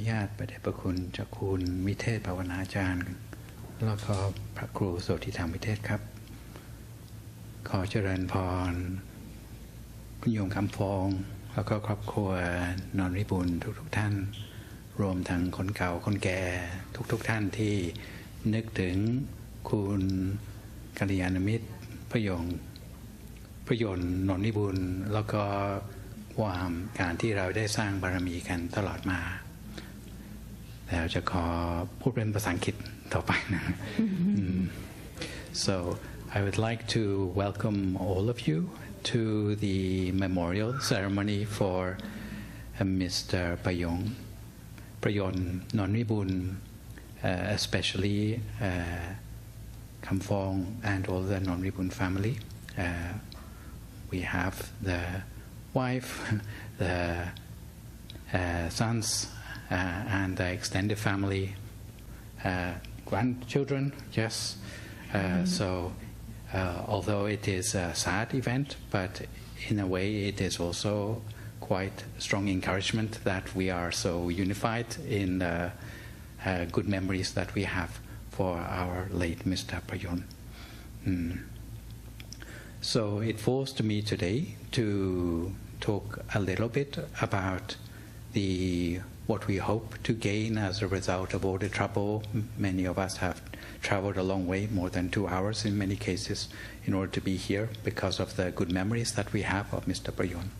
ญาตพระเดชพระคุณเจ้าคุณวิเทศภาวนาจารย์แล้วก็พระครูโสติธรรมวิเทศครับขอเจริญพรคุณโยมคำฟองแล้วก็ครอบครัวนอนริบุญทุกท่านรวมทั้งคนเก่าคนแก่ทุกท่านที่นึกถึงคุณกัลยาณมิตรพระยนต์นนริบุญแล้วก็ความการที่เราได้สร้างบารมีกันตลอดมาแล้วจะขอพูดเป็นภาษาอังกฤษต่อไปนะ So I would like to welcome all of you to the memorial ceremony for Mr. Prayont Nonriboon, especially Kamfong and all the Nonriboon family. We have the wife, the sons, and the extended family, grandchildren, yes. So although it is a sad event, but in a way it is also quite strong encouragement that we are so unified in the good memories that we have for our late Mr. Prayont. So it falls to me today to talk a little bit about what we hope to gain as a result of all the trouble. Many of us have traveled a long way, more than 2 hours in many cases, in order to be here because of the good memories that we have of Mr. Prayont.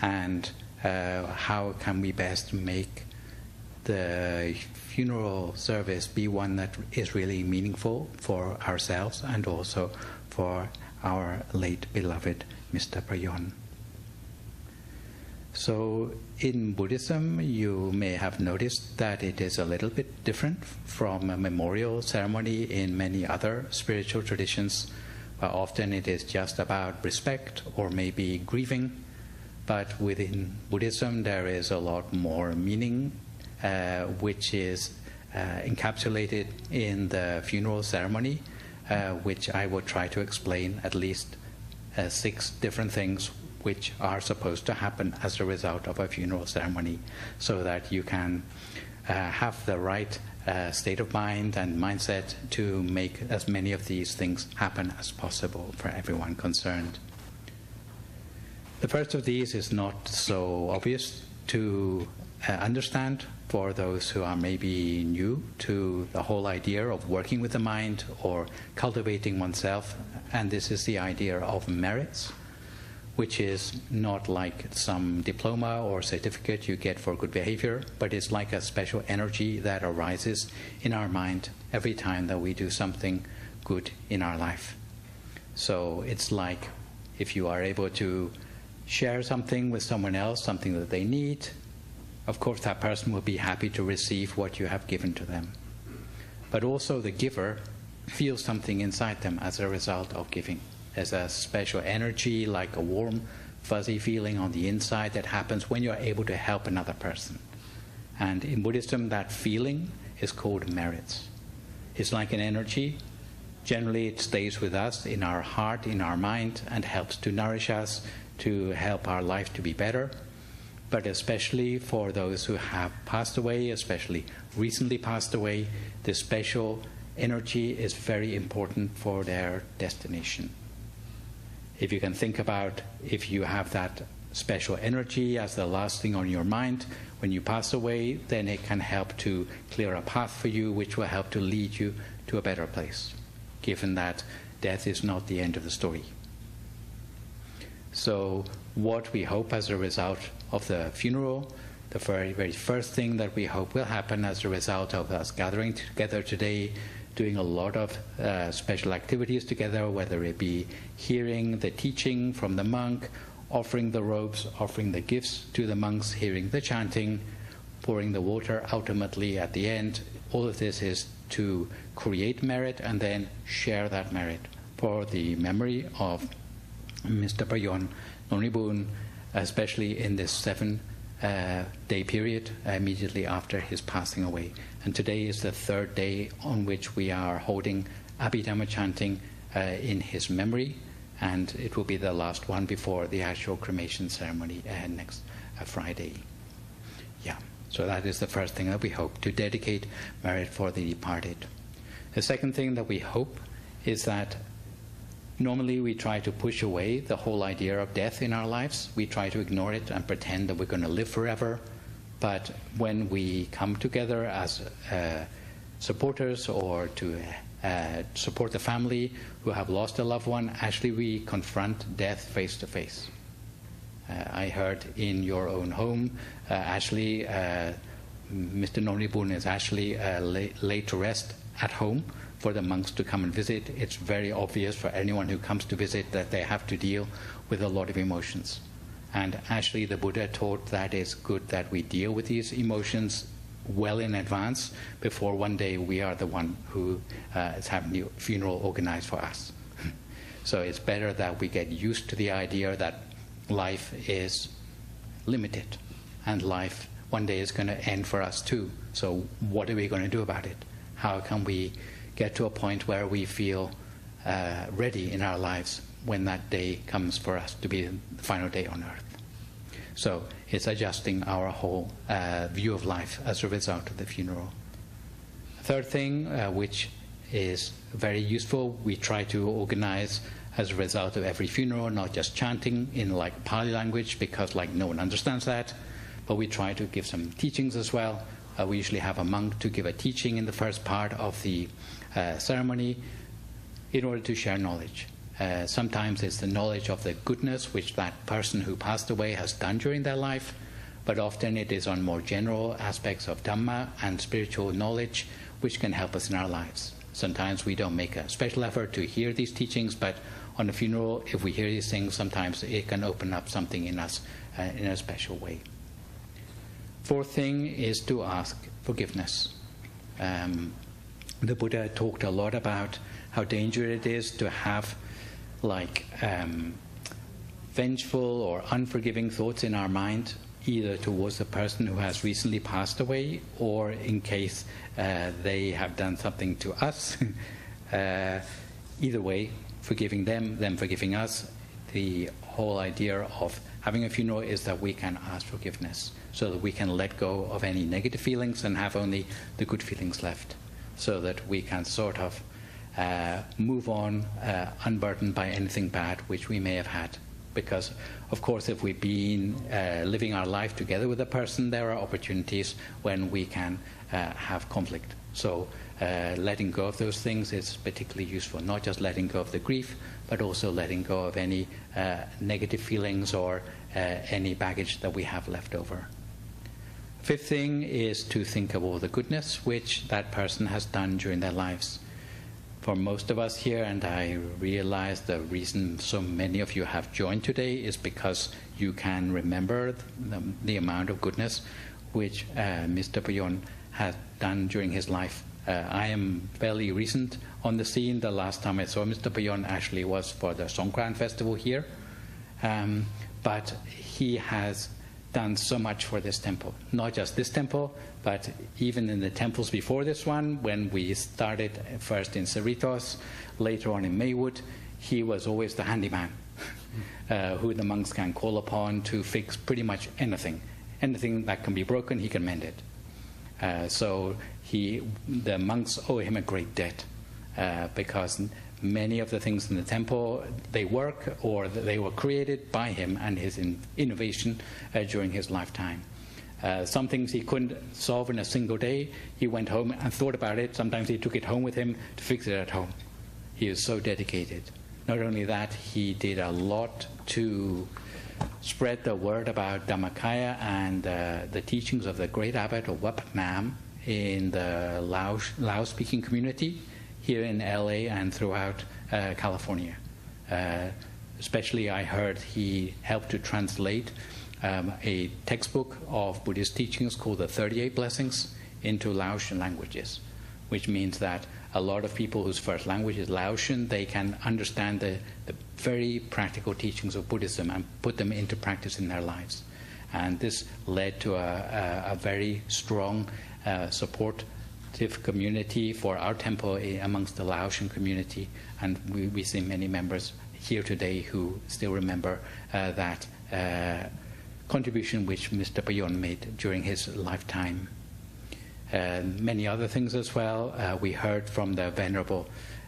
And how can we best make the funeral service be one that is really meaningful for ourselves and also for our late beloved Mr. Prayont. So in Buddhism, you may have noticed that it is a little bit different from a memorial ceremony in many other spiritual traditions. Often it is just about respect or maybe grieving. But within Buddhism, there is a lot more meaning, which is encapsulated in the funeral ceremony, which I will try to explain at least 6 different things which are supposed to happen as a result of a funeral ceremony, so that you can have the right state of mind and mindset to make as many of these things happen as possible for everyone concerned. The first of these is not so obvious to understand for those who are maybe new to the whole idea of working with the mind or cultivating oneself, and this is the idea of merits, which is not like some diploma or certificate you get for good behavior, but it's like a special energy that arises in our mind every time that we do something good in our life. So it's like if you are able to share something with someone else, something that they need, of course that person will be happy to receive what you have given to them. But also the giver feels something inside them as a result of giving. There's a special energy, like a warm, fuzzy feeling on the inside that happens when you're able to help another person. And in Buddhism, that feeling is called merits. It's like an energy. Generally, it stays with us in our heart, in our mind, and helps to nourish us, to help our life to be better. But especially for those who have passed away, especially recently passed away, this special energy is very important for their destination. If you can think about if you have that special energy as the last thing on your mind when you pass away, then it can help to clear a path for you, which will help to lead you to a better place, given that death is not the end of the story. So what we hope as a result of the funeral, the very, very first thing that we hope will happen as a result of us gathering together today, doing a lot of special activities together, whether it be hearing the teaching from the monk, offering the robes, offering the gifts to the monks, hearing the chanting, pouring the water ultimately at the end. All of this is to create merit and then share that merit for the memory of Mr. Prayont Nonriboon, especially in this 7-day period immediately after his passing away. And today is the 3rd day on which we are holding Abhidhamma chanting in his memory, and it will be the last one before the actual cremation ceremony next Friday. Yeah. So that is the first thing that we hope, to dedicate merit for the departed. The second thing that we hope is that normally we try to push away the whole idea of death in our lives. We try to ignore it and pretend that we're going to live forever. But when we come together as supporters or to support the family who have lost a loved one, actually we confront death face to face. I heard in your own home, Mr. Nonriboon is actually laid to rest at home for the monks to come and visit. It's very obvious for anyone who comes to visit that they have to deal with a lot of emotions. And actually the Buddha taught that it's good that we deal with these emotions well in advance before one day we are the one who is having the funeral organized for us. So it's better that we get used to the idea that life is limited and life one day is going to end for us too. So what are we going to do about it? How can we get to a point where we feel ready in our lives when that day comes for us to be the final day on earth? So it's adjusting our whole view of life as a result of the funeral. Third thing, which is very useful, we try to organize as a result of every funeral, not just chanting in like Pali language, because like no one understands that, but we try to give some teachings as well. We usually have a monk to give a teaching in the first part of the ceremony in order to share knowledge. Sometimes it's the knowledge of the goodness which that person who passed away has done during their life, but often it is on more general aspects of Dhamma and spiritual knowledge which can help us in our lives. Sometimes we don't make a special effort to hear these teachings, but on a funeral, if we hear these things, sometimes it can open up something in us in a special way. Fourth thing is to ask forgiveness. The Buddha talked a lot about how dangerous it is to have vengeful or unforgiving thoughts in our mind, either towards the person who has recently passed away or in case they have done something to us. Either way, forgiving them forgiving us. The whole idea of having a funeral is that we can ask forgiveness so that we can let go of any negative feelings and have only the good feelings left, so that we can sort of move on unburdened by anything bad which we may have had. Because, of course, if we've been living our life together with a person, there are opportunities when we can have conflict. So letting go of those things is particularly useful, not just letting go of the grief, but also letting go of any negative feelings or any baggage that we have left over. Fifth thing is to think of all the goodness which that person has done during their lives. For most of us here, and I realize the reason so many of you have joined today is because you can remember the amount of goodness which Mr. Prayont has done during his life. I am fairly recent on the scene. The last time I saw Mr. Prayont actually was for the Songkran festival here. But he has done so much for this temple. Not just this temple, but even in the temples before this one, when we started first in Cerritos, later on in Maywood, he was always the handyman who the monks can call upon to fix pretty much anything. Anything that can be broken, he can mend it. So the monks owe him a great debt because many of the things in the temple, they work or they were created by him and his innovation during his lifetime. Some things he couldn't solve in a single day. He went home and thought about it. Sometimes he took it home with him to fix it at home. He was so dedicated. Not only that, he did a lot to spread the word about Dhammakaya and the teachings of the great abbot of Wat Phra Nam in the Lao-speaking community here in LA and throughout California. Especially I heard he helped to translate a textbook of Buddhist teachings called the 38 Blessings into Laotian languages, which means that a lot of people whose first language is Laotian, they can understand the very practical teachings of Buddhism and put them into practice in their lives. And this led to a very strong supportive community for our temple amongst the Laotian community, and we see many members here today who still remember that contribution which Mr. Prayont made during his lifetime. Many other things as well. We heard from the Venerable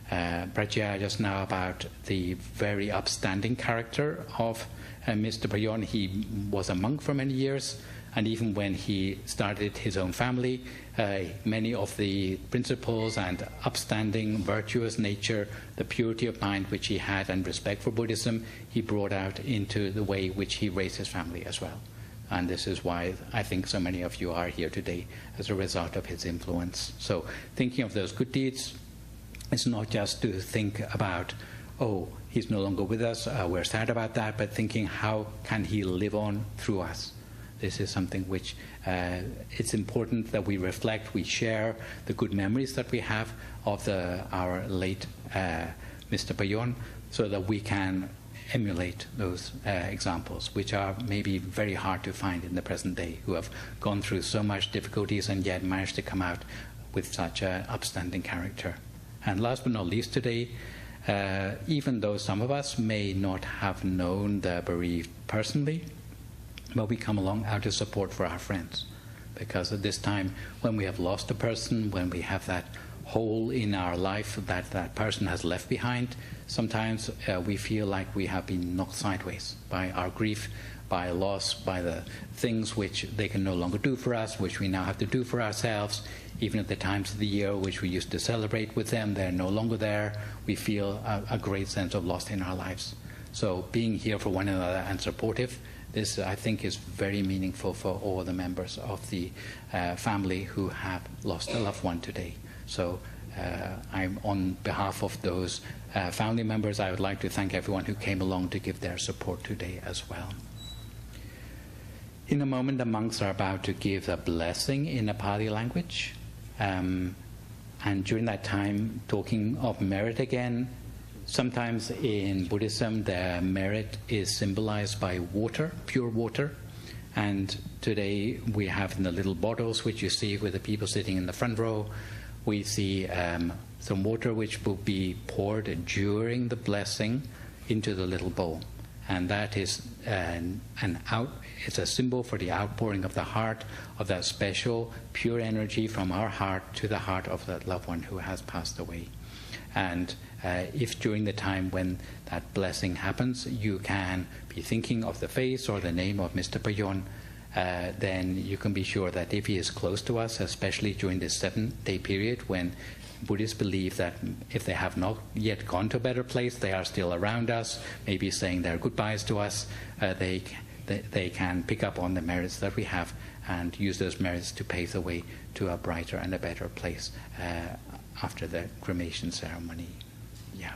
Prajya just now about the very upstanding character of Mr. Prayont. He was a monk for many years, and even when he started his own family, many of the principles and upstanding, virtuous nature, the purity of mind which he had and respect for Buddhism, he brought out into the way which he raised his family as well. And this is why I think so many of you are here today as a result of his influence. So thinking of those good deeds, it's not just to think about, oh, he's no longer with us, we're sad about that, but thinking how can he live on through us. This is something which it's important that we reflect, we share the good memories that we have of our late Mr. Prayont, so that we can emulate those examples, which are maybe very hard to find in the present day, who have gone through so much difficulties and yet managed to come out with such an upstanding character. And last but not least today, even though some of us may not have known the bereaved personally, but we come along out of support for our friends. Because at this time, when we have lost a person, when we have that hole in our life that that person has left behind, sometimes we feel like we have been knocked sideways by our grief, by loss, by the things which they can no longer do for us, which we now have to do for ourselves. Even at the times of the year which we used to celebrate with them, they're no longer there. We feel a great sense of loss in our lives. So being here for one another and supportive, this I think is very meaningful for all the members of the family who have lost a loved one today. So I'm on behalf of those family members, I would like to thank everyone who came along to give their support today as well. In a moment, the monks are about to give a blessing in the Pali language. And during that time, talking of merit again, sometimes in Buddhism, the merit is symbolized by water, pure water. And today we have in the little bottles, which you see with the people sitting in the front row, we see some water which will be poured during the blessing into the little bowl. And that is it's a symbol for the outpouring of the heart, of that special pure energy from our heart to the heart of that loved one who has passed away. And if during the time when that blessing happens, you can be thinking of the face or the name of Mr. Prayont, then you can be sure that if he is close to us, especially during this 7-day period when Buddhists believe that if they have not yet gone to a better place, they are still around us, maybe saying their goodbyes to us, they can pick up on the merits that we have and use those merits to pave the way to a brighter and a better place after the cremation ceremony. Yeah.